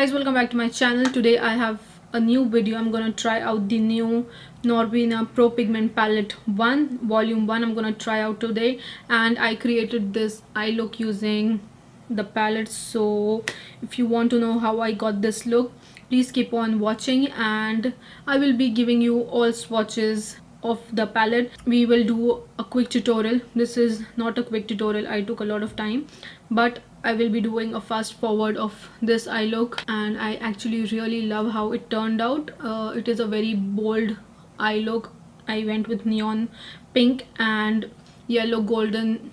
guys, welcome back to my channel. Today I have a new video. I'm gonna try out the new Norvina Pro Pigment palette 1 volume 1. I'm gonna try out today, and I created this eye look using the palette. So if you want to know how I got this look, please keep on watching, and I will be giving you all swatches of the palette. We will do a quick tutorial. This is not a quick tutorial, I took a lot of time, but I will be doing a fast forward of this eye look, and I actually really love how it turned out. It is a very bold eye look. I went with neon pink and yellow golden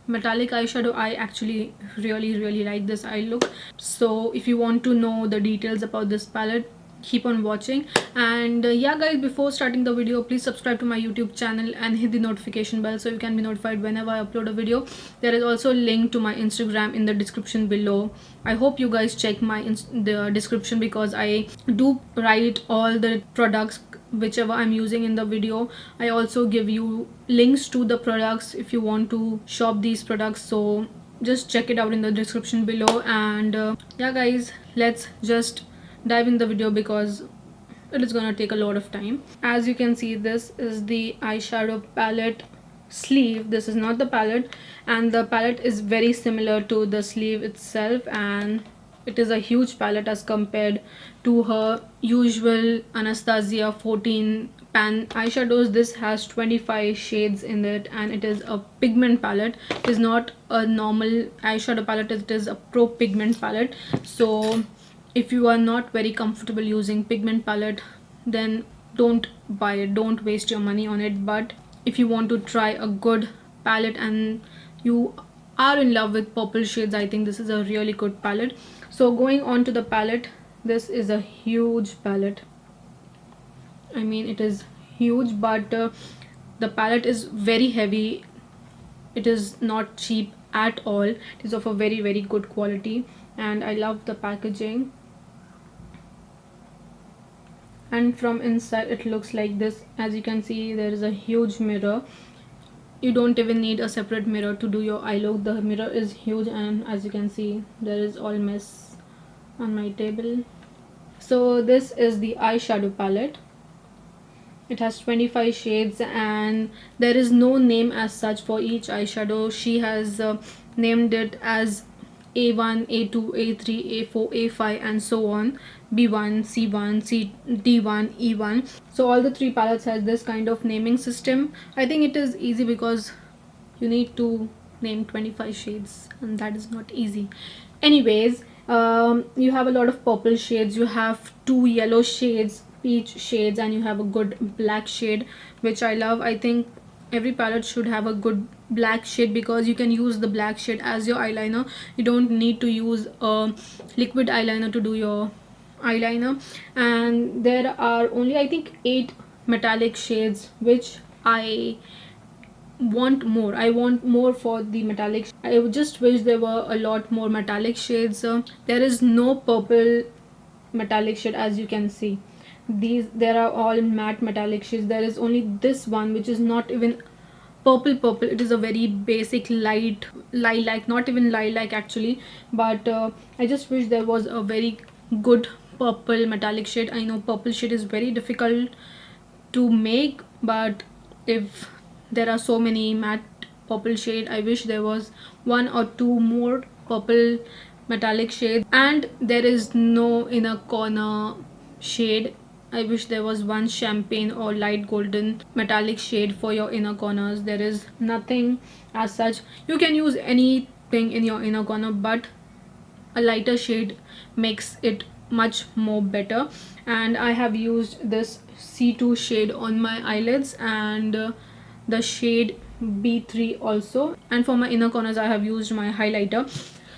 metallic eyeshadow. I actually really like this eye look. So if you want to know the details about this palette, keep on watching. And yeah guys, before starting the video, please subscribe to my YouTube channel and hit the notification bell so you can be notified whenever I upload a video. There is also a link to my Instagram in the description below. I hope you guys check the description, because I do write all the products whichever I'm using in the video. I also give you links to the products if you want to shop these products, so just check it out in the description below. And yeah guys, let's just dive in the video because it is gonna take a lot of time. As you can see, this is the eyeshadow palette sleeve. This is not the palette, and the palette is very similar to the sleeve itself, and it is a huge palette as compared to her usual Anastasia 14 pan eyeshadows. This has 25 shades in it, and it is a pigment palette. It is not a normal eyeshadow palette, it is a pro pigment palette. So if you are not very comfortable using pigment palette, then don't buy it, don't waste your money on it. But if you want to try a good palette and you are in love with purple shades, I think this is a really good palette. So going on to the palette, this is a huge palette. I mean, it is huge, but the palette is very heavy. It is not cheap at all. It is of a very good quality, and I love the packaging. And from inside it looks like this. As you can see, there is a huge mirror. You don't even need a separate mirror to do your eye look. The mirror is huge, and as you can see, there is all mess on my table. So this is the eyeshadow palette. It has 25 shades, and there is no name as such for each eyeshadow. She has named it as A1, A2, A3, A4, A5 and so on. B1, C1, D1, E1. So all the three palettes has this kind of naming system. I think it is easy because you need to name 25 shades, and that is not easy. Anyways, you have a lot of purple shades, you have 2 yellow shades, peach shades, and you have a good black shade, which I love. I think every palette should have a good black shade, because you can use the black shade as your eyeliner. You don't need to use a liquid eyeliner to do your eyeliner. And there are only, I think, 8 metallic shades, which I want more. I want more for the metallic. I just wish there were a lot more metallic shades. There is no purple metallic shade, as you can see. There are all matte metallic shades. There is only this one, which is not even purple. It is a very basic light lilac, not even lilac actually. But I just wish there was a very good purple metallic shade. I know purple shade is very difficult to make, but if there are so many matte purple shade, I wish there was 1 or 2 more purple metallic shades. And there is no inner corner shade. I wish there was one champagne or light golden metallic shade for your inner corners. There is nothing as such. You can use anything in your inner corner, but a lighter shade makes it much more better. And I have used this C2 shade on my eyelids, and the shade B3 also. And for my inner corners, I have used my highlighter.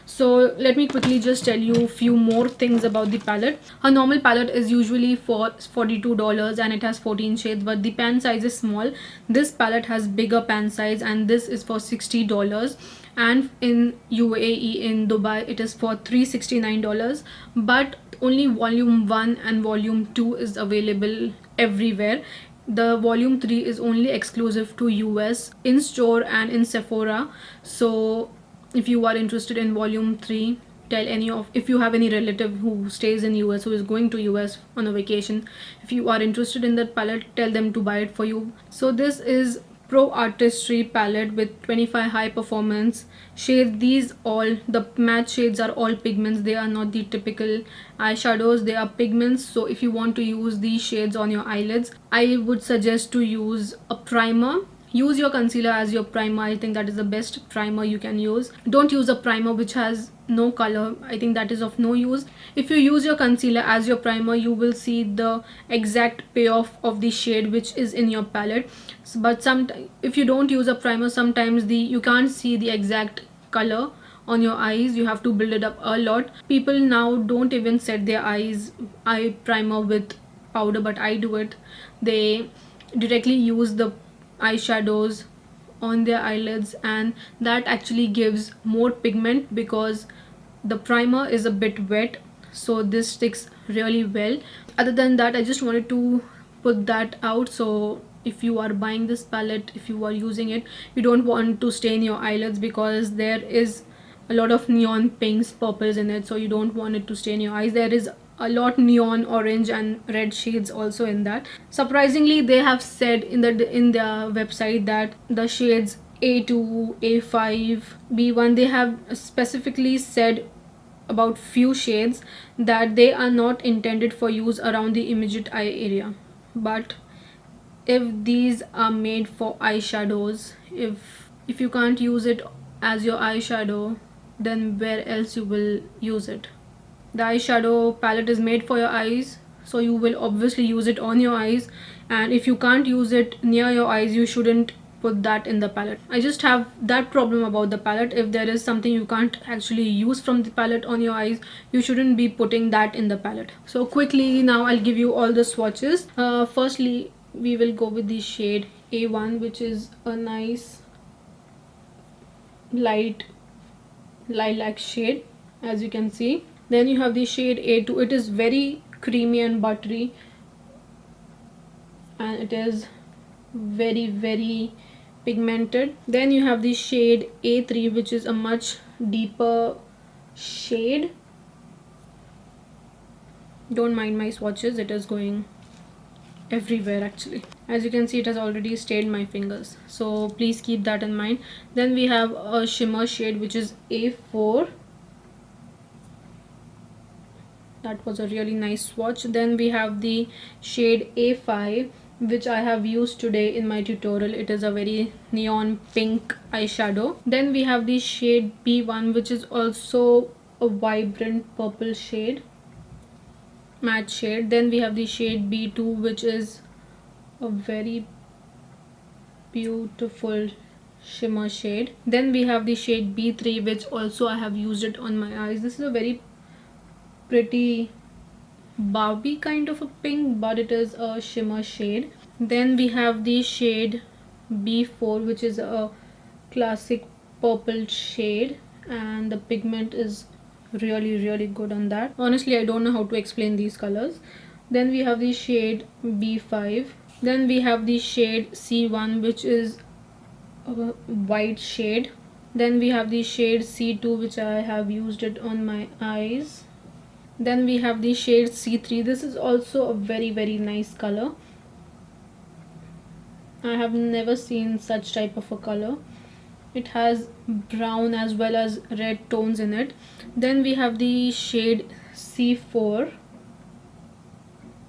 So let me quickly just tell you a few more things about the palette. A normal palette is usually for $42, and it has 14 shades, but the pan size is small. This palette has bigger pan size, and this is for $60. And in UAE, in Dubai, it is for $369. But only volume 1 and volume 2 is available everywhere. The volume 3 is only exclusive to US in store and in Sephora. So if you are interested in volume 3, tell any of, if you have any relative who stays in US, who is going to US on a vacation, if you are interested in that palette, tell them to buy it for you. So this is Pro Artistry palette with 25 high performance shades. These all, the matte shades are all pigments, they are not the typical eyeshadows, they are pigments. So if you want to use these shades on your eyelids, I would suggest to use a primer. Use your concealer as your primer. I think that is the best primer you can use. Don't use a primer which has no color. I think that is of no use. If you use your concealer as your primer, you will see the exact payoff of the shade which is in your palette. But if you don't use a primer, sometimes you can't see the exact color on your eyes. You have to build it up a lot. People now don't even set their eye primer with powder, but I do it. They directly use the eyeshadows on their eyelids, and that actually gives more pigment because the primer is a bit wet, so this sticks really well. Other than that, I just wanted to put that out. So if you are buying this palette, if you are using it, you don't want to stain your eyelids because there is a lot of neon pinks, purples in it, so you don't want it to stain your eyes. There is a lot neon orange and red shades also in that. Surprisingly, they have said in their website that the shades A2, A5, B1, they have specifically said about few shades that they are not intended for use around the immediate eye area. But if these are made for eyeshadows, if you can't use it as your eyeshadow, then where else you will use it? The eyeshadow palette is made for your eyes, so you will obviously use it on your eyes, and if you can't use it near your eyes, you shouldn't put that in the palette. I just have that problem about the palette. If there is something you can't actually use from the palette on your eyes, you shouldn't be putting that in the palette. So quickly now I'll give you all the swatches. Firstly, we will go with the shade A1, which is a nice light lilac shade, as you can see. Then you have the shade A2. It is very creamy and buttery, and it is very, very pigmented. Then you have the shade A3, which is a much deeper shade. Don't mind my swatches, it is going everywhere actually. As you can see, it has already stained my fingers, so please keep that in mind. Then we have a shimmer shade, which is A4. That was a really nice swatch. Then we have the shade A5, which I have used today in my tutorial. It is a very neon pink eyeshadow. Then we have the shade B1, which is also a vibrant purple shade, matte shade. Then we have the shade B2, which is a very beautiful shimmer shade. Then we have the shade B3, which also I have used it on my eyes. This is a very pretty Barbie kind of a pink, but it is a shimmer shade. Then we have the shade B4, which is a classic purple shade, and the pigment is really, really good on that. Honestly, I don't know how to explain these colors. Then we have the shade B5. Then we have the shade C1, which is a white shade. Then we have the shade C2, which I have used it on my eyes. Then we have the shade C3. This is also a very, very nice color. I have never seen such type of a color. It has brown as well as red tones in it. Then we have the shade C4,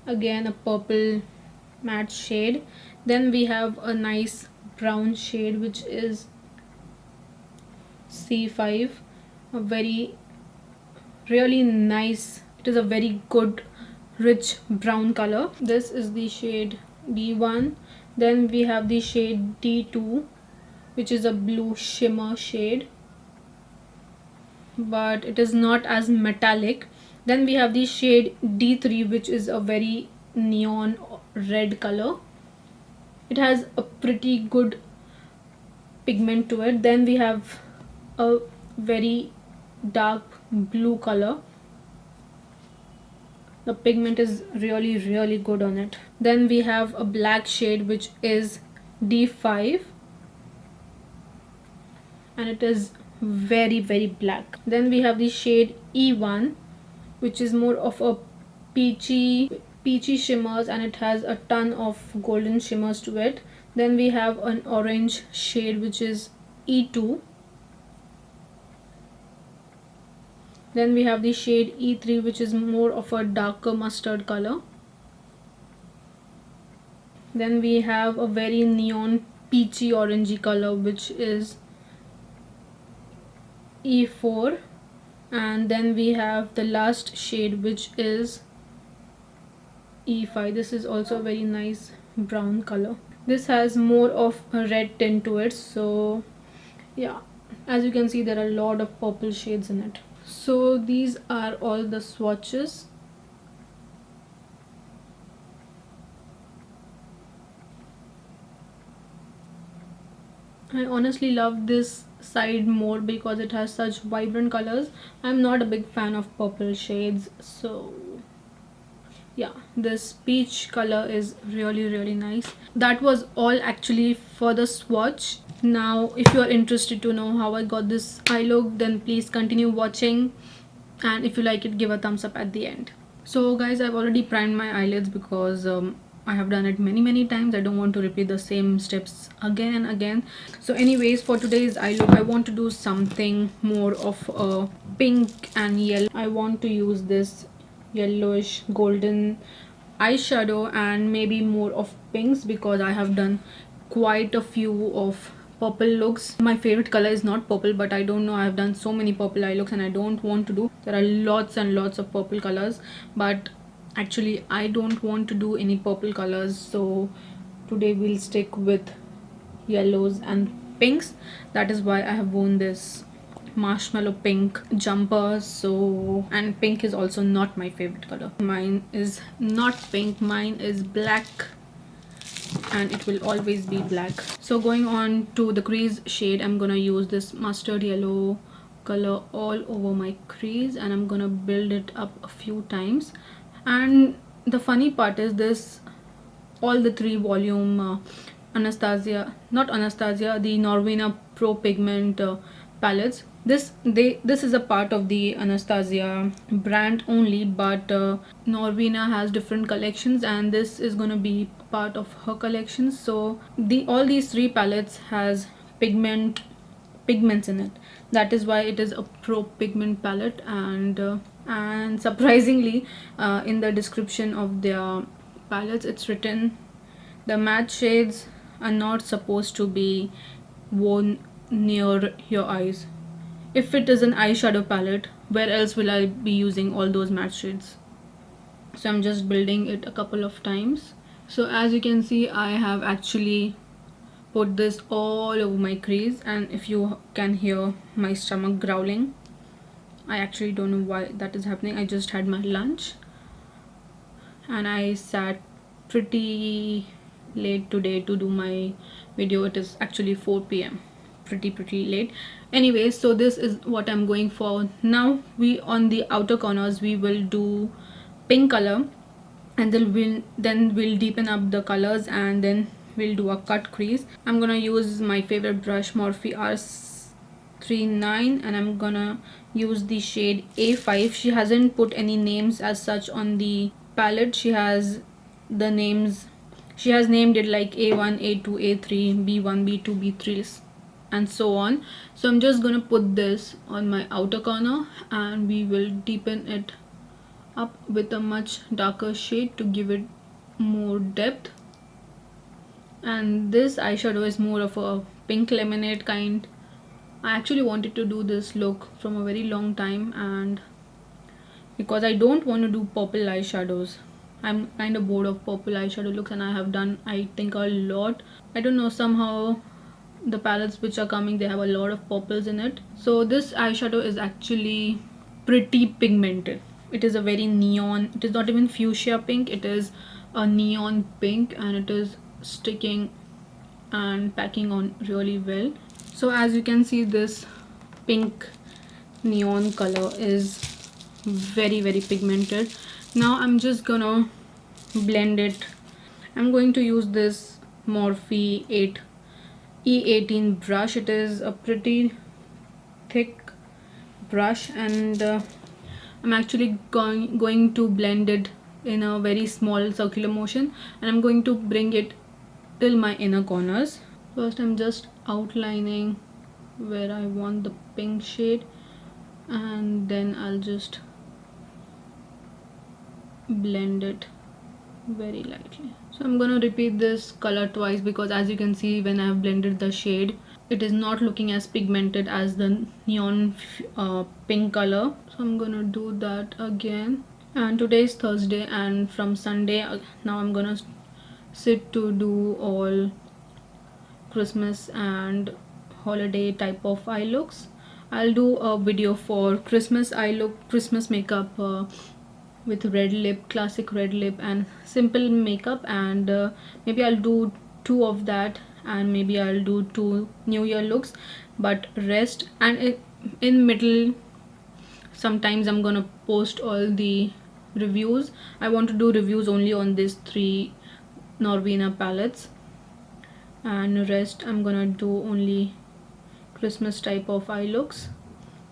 again a purple matte shade. Then we have a nice brown shade, which is C5, a very really nice, it is a very good rich brown color. This is the shade B1. Then we have the shade D2, which is a blue shimmer shade, but it is not as metallic. Then we have the shade D3, which is a very neon red color. It has a pretty good pigment to it. Then we have a very dark blue color. The pigment is really, really good on it. Then we have a black shade, which is D5, and it is very black. Then we have the shade E1, which is more of a peachy shimmers, and it has a ton of golden shimmers to it. Then we have an orange shade, which is E2. Then we have the shade E3, which is more of a darker mustard color. Then we have a very neon peachy orangey color, which is E4. And then we have the last shade, which is E5. This is also a very nice brown color. This has more of a red tint to it, so yeah, as you can see, there are a lot of purple shades in it. So these are all the swatches. I honestly love this side more because it has such vibrant colors. I'm not a big fan of purple shades, so yeah, this peach color is really nice. That was all actually for the swatch. Now if you are interested to know how I got this eye look, then please continue watching, and if you like it, give a thumbs up at the end. So guys, I've already primed my eyelids because I have done it many times. I don't want to repeat the same steps again and again. So anyways, for today's eye look, I want to do something more of a pink and yellow. I want to use this yellowish golden eyeshadow and maybe more of pinks, because I have done quite a few of purple looks. My favorite color is not purple, but I don't know, I've done so many purple eye looks and I don't want to do. There are lots and lots of purple colors, but actually I don't want to do any purple colors, so today we'll stick with yellows and pinks. That is why I have worn this marshmallow pink jumper. So, and pink is also not my favorite color. Mine is not pink, mine is black, and it will always be black. So going on to the crease shade, I'm gonna use this mustard yellow color all over my crease, and I'm gonna build it up a few times. And the funny part is this, all the 3 volume Anastasia, not Anastasia, the Norvina Pro Pigment palettes. This is a part of the Anastasia brand only, but Norvina has different collections, and this is gonna be part of her collection. So all these 3 palettes has pigments in it. That is why it is a pro pigment palette. And surprisingly, in the description of their palettes, it's written the matte shades are not supposed to be worn near your eyes. If it is an eyeshadow palette, where else will I be using all those matte shades? So I'm just building it a couple of times. So as you can see, I have actually put this all over my crease, and if you can hear my stomach growling, I actually don't know why that is happening. I just had my lunch and I sat pretty late today to do my video. It is actually 4 p.m. pretty late. Anyways, so this is what I'm going for. Now on the outer corners we will do pink color, and then we'll deepen up the colors, and then we'll do a cut crease. I'm gonna use my favorite brush, Morphe R39, and I'm gonna use the shade A5. She hasn't put any names as such on the palette. She has the names, she has named it like A1, A2, A3, B1, B2, B3, and so on. So I'm just gonna put this on my outer corner, and we will deepen it up with a much darker shade to give it more depth. And this eyeshadow is more of a pink lemonade kind. I actually wanted to do this look from a very long time, and because I don't want to do purple eyeshadows. I'm kind of bored of purple eyeshadow looks, and I have done, I think, a lot. I don't know, somehow the palettes which are coming, they have a lot of purples in it. So this eyeshadow is actually pretty pigmented. It is a very neon, it is not even fuchsia pink, it is a neon pink, and it is sticking and packing on really well. So as you can see, this pink neon color is very pigmented. Now I'm just gonna blend it. I'm going to use this Morphe E18 brush. It is a pretty thick brush, and I'm actually going to blend it in a very small circular motion, and I'm going to bring it till my inner corners. First I'm just outlining where I want the pink shade, and then I'll just blend it very lightly. So I'm gonna repeat this color twice, because as you can see, when I've blended the shade, it is not looking as pigmented as the neon pink color. So I'm gonna do that again. And today is Thursday, and from Sunday now I'm gonna sit to do all Christmas and holiday type of eye looks. I'll do a video for Christmas eye look, Christmas makeup, with red lip, classic red lip, and simple makeup, and maybe I'll do 2 of that, and maybe I'll do 2 New Year looks. But rest, and in middle sometimes I'm gonna post all the reviews. I want to do reviews only on these 3 Norvina palettes, and rest I'm gonna do only Christmas type of eye looks.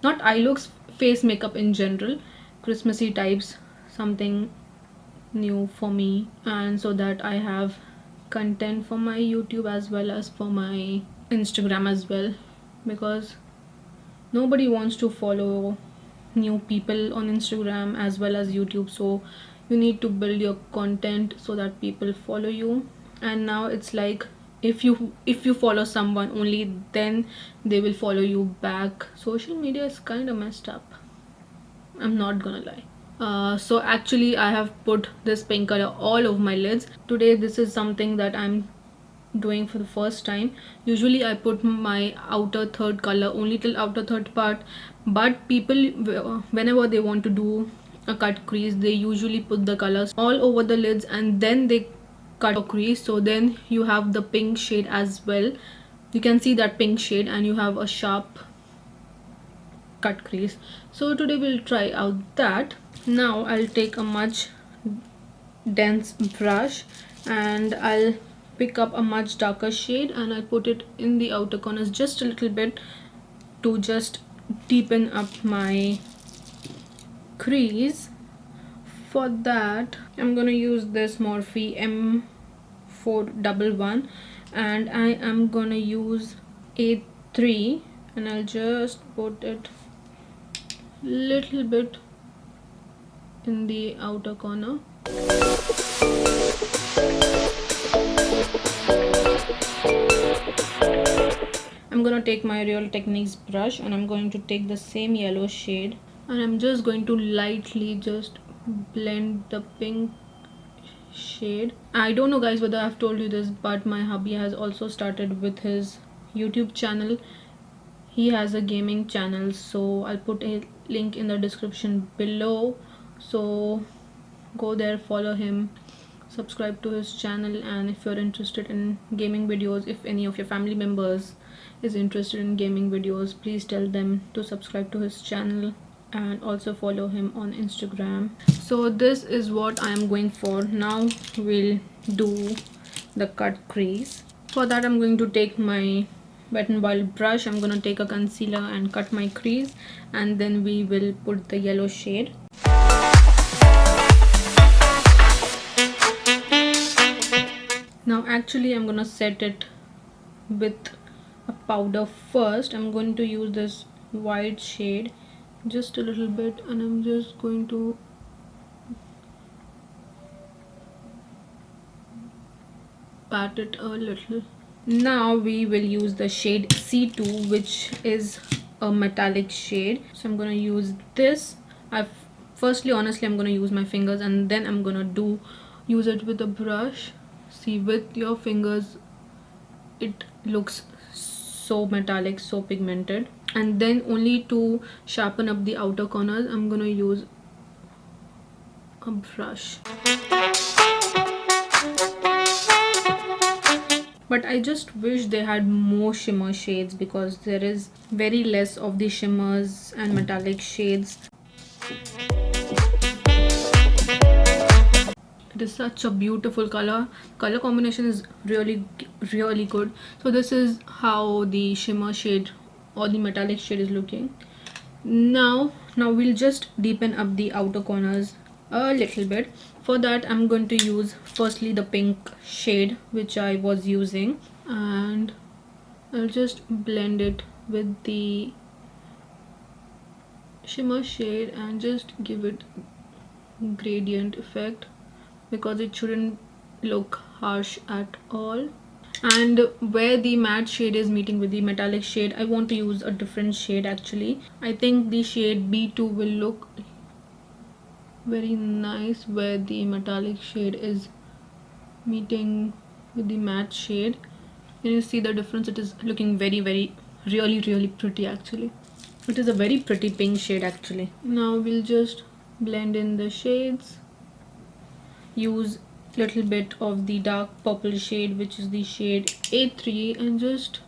Not eye looks, face makeup in general, Christmassy types, something new for me, and so that I have content for my YouTube as well as for my Instagram as well, because nobody wants to follow new people on Instagram as well as YouTube. So you need to build your content so that people follow you. And now it's like, if you follow someone, only then they will follow you back. Social media is kind of messed up, I'm not gonna lie. So actually I have put this pink color all over my lids today. This is something that I'm doing for the first time. Usually I put my outer third color only till outer third part, but people, whenever they want to do a cut crease, they usually put the colors all over the lids and then they cut a crease. So then you have the pink shade as well. You can see that pink shade and you have a sharp cut crease. So today we'll try out that. Now I'll take a much dense brush and I'll pick up a much darker shade and I'll put it in the outer corners just a little bit to just deepen up my crease. For that I'm gonna use this Morphe M411 and I am gonna use A3 and I'll just put it little bit in the outer corner. I'm gonna take my Real Techniques brush and I'm going to take the same yellow shade and I'm just going to lightly just blend the pink shade. I don't know guys whether I've told you this, but my hubby has also started with his YouTube channel. He has a gaming channel, so I'll put a link in the description below, so go there, follow him, subscribe to his channel. And if you're interested in gaming videos, if any of your family members is interested in gaming videos, please tell them to subscribe to his channel and also follow him on Instagram. So this is what I am going for. Now we'll do the cut crease. For that I'm going to take my Wet n Wild brush. I'm gonna take a concealer and cut my crease, and then we will put the yellow shade. Now actually I'm gonna set it with a powder first. I'm going to use this white shade just a little bit and I'm just going to pat it a little. Now we will use the shade C2, which is a metallic shade. So I'm gonna use this. Firstly, honestly, I'm gonna use my fingers and then I'm gonna use it with a brush. See, with your fingers it looks so metallic, so pigmented. And then only to sharpen up the outer corners I'm gonna use a brush. But I just wish they had more shimmer shades, because there is very less of the shimmers and metallic shades. It is such a beautiful color combination is really good. So this is how the shimmer shade or the metallic shade is looking. Now we'll just deepen up the outer corners a little bit. For that I'm going to use firstly the pink shade which I was using, and I'll just blend it with the shimmer shade and just give it gradient effect because it shouldn't look harsh at all. And where the matte shade is meeting with the metallic shade, I want to use a different shade actually. I think the shade B2 will look very nice where the metallic shade is meeting with the matte shade. Can you see the difference? It is looking very really pretty actually. It is a very pretty pink shade actually. Now we'll just blend in the shades, use little bit of the dark purple shade which is the shade A3, and just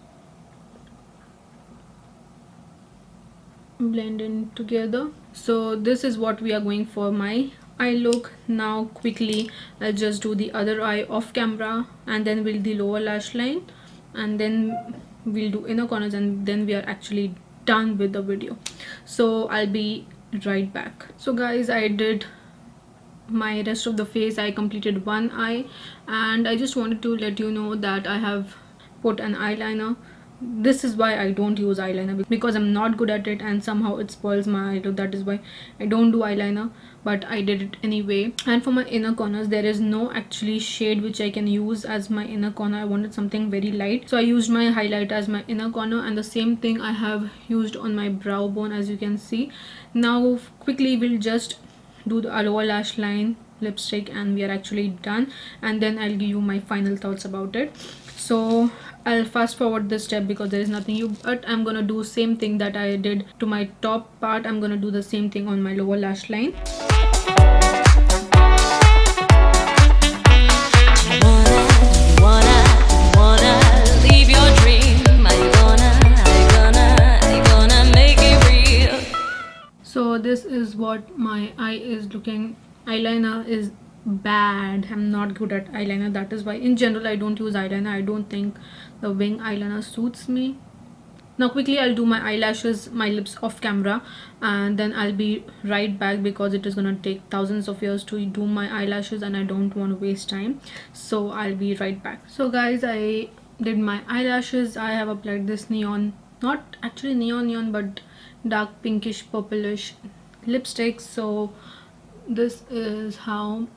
blend in together. So this is what we are going for my eye look. Now quickly I'll just do the other eye off camera, and then we'll do the lower lash line, and then we'll do inner corners, and then we are actually done with the video. So I'll be right back. So guys, I did my rest of the face. I completed one eye, and I just wanted to let you know that I have put an eyeliner. This is why I don't use eyeliner, because I'm not good at it and somehow it spoils my eye look. That is why I don't do eyeliner, but I did it anyway. And for my inner corners, there is no actually shade which I can use as my inner corner. I wanted something very light, so I used my highlight as my inner corner, and the same thing I have used on my brow bone, as you can see. Now quickly we'll just do the lower lash line, lipstick, and we are actually done, and then I'll give you my final thoughts about it. So I'll fast forward this step because there is nothing but I'm gonna do same thing that I did to my top part. I'm gonna do the same thing on my lower lash line. Leave your dream. Are you gonna make it real? So this is what my eye is looking. Eyeliner is bad. I'm not good at eyeliner. That is why in general I don't use eyeliner. I don't think the wing eyeliner suits me. Now quickly I'll do my eyelashes, my lips off camera, and then I'll be right back because it is gonna take thousands of years to do my eyelashes and I don't want to waste time. So I'll be right back. So guys, I did my eyelashes. I have applied this neon, not actually neon but dark pinkish purplish lipstick. So this is how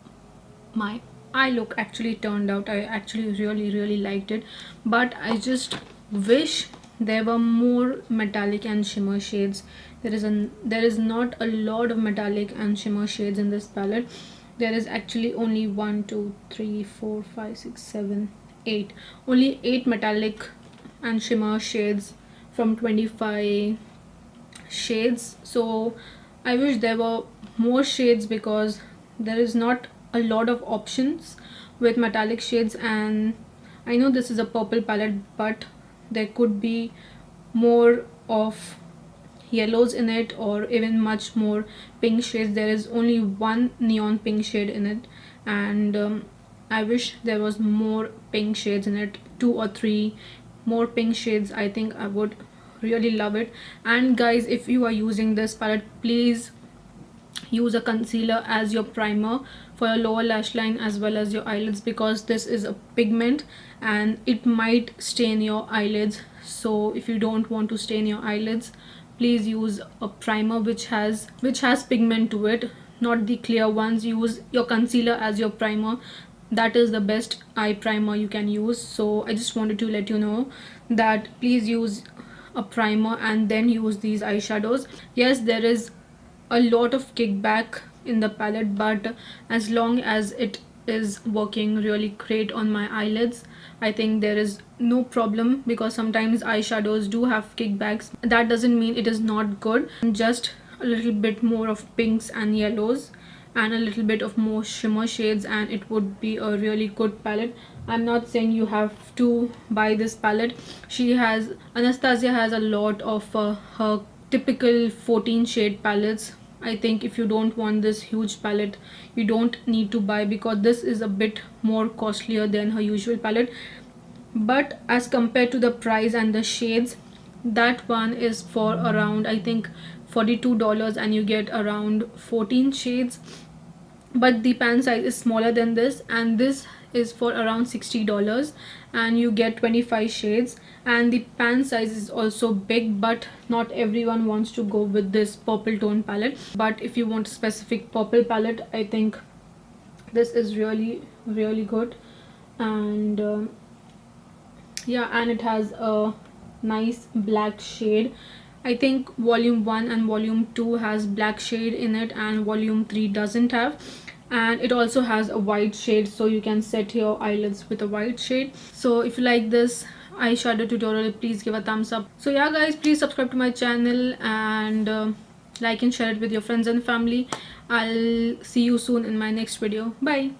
my eye look actually turned out. I actually really liked it, but I just wish there were more metallic and shimmer shades. There is not a lot of metallic and shimmer shades in this palette. There is actually only 1 2 3 4 5 6 7 8, only 8 metallic and shimmer shades from 25 shades. So I wish there were more shades because there is not a lot of options with metallic shades, and I know this is a purple palette, but there could be more of yellows in it or even much more pink shades. There is only one neon pink shade in it, and I wish there was more pink shades in it, 2 or 3 more pink shades. I think I would really love it. And guys, if you are using this palette, please use a concealer as your primer for your lower lash line as well as your eyelids, because this is a pigment and it might stain your eyelids. So if you don't want to stain your eyelids, please use a primer which has pigment to it, not the clear ones. Use your concealer as your primer. That is the best eye primer you can use. So I just wanted to let you know that please use a primer and then use these eyeshadows. Yes, there is a lot of kickback in the palette, but as long as it is working really great on my eyelids, I think there is no problem, because sometimes eyeshadows do have kickbacks. That doesn't mean it is not good. Just a little bit more of pinks and yellows and a little bit of more shimmer shades and it would be a really good palette. I'm not saying you have to buy this palette. Anastasia has a lot of her typical 14 shade palettes. I think if you don't want this huge palette, you don't need to buy, because this is a bit more costlier than her usual palette. But as compared to the price and the shades, that one is for around, I think, $42, and you get around 14 shades. But the pan size is smaller than this, and this is for around $60, and you get 25 shades. And the pan size is also big, but not everyone wants to go with this purple tone palette. But if you want a specific purple palette, I think this is really really good. And yeah, and it has a nice black shade. I think volume 1 and volume 2 has black shade in it, and volume 3 doesn't have. And it also has a white shade, so you can set your eyelids with a white shade. So if you like this eyeshadow tutorial, please give a thumbs up. So yeah guys, please subscribe to my channel, and like and share it with your friends and family. I'll see you soon in my next video. Bye.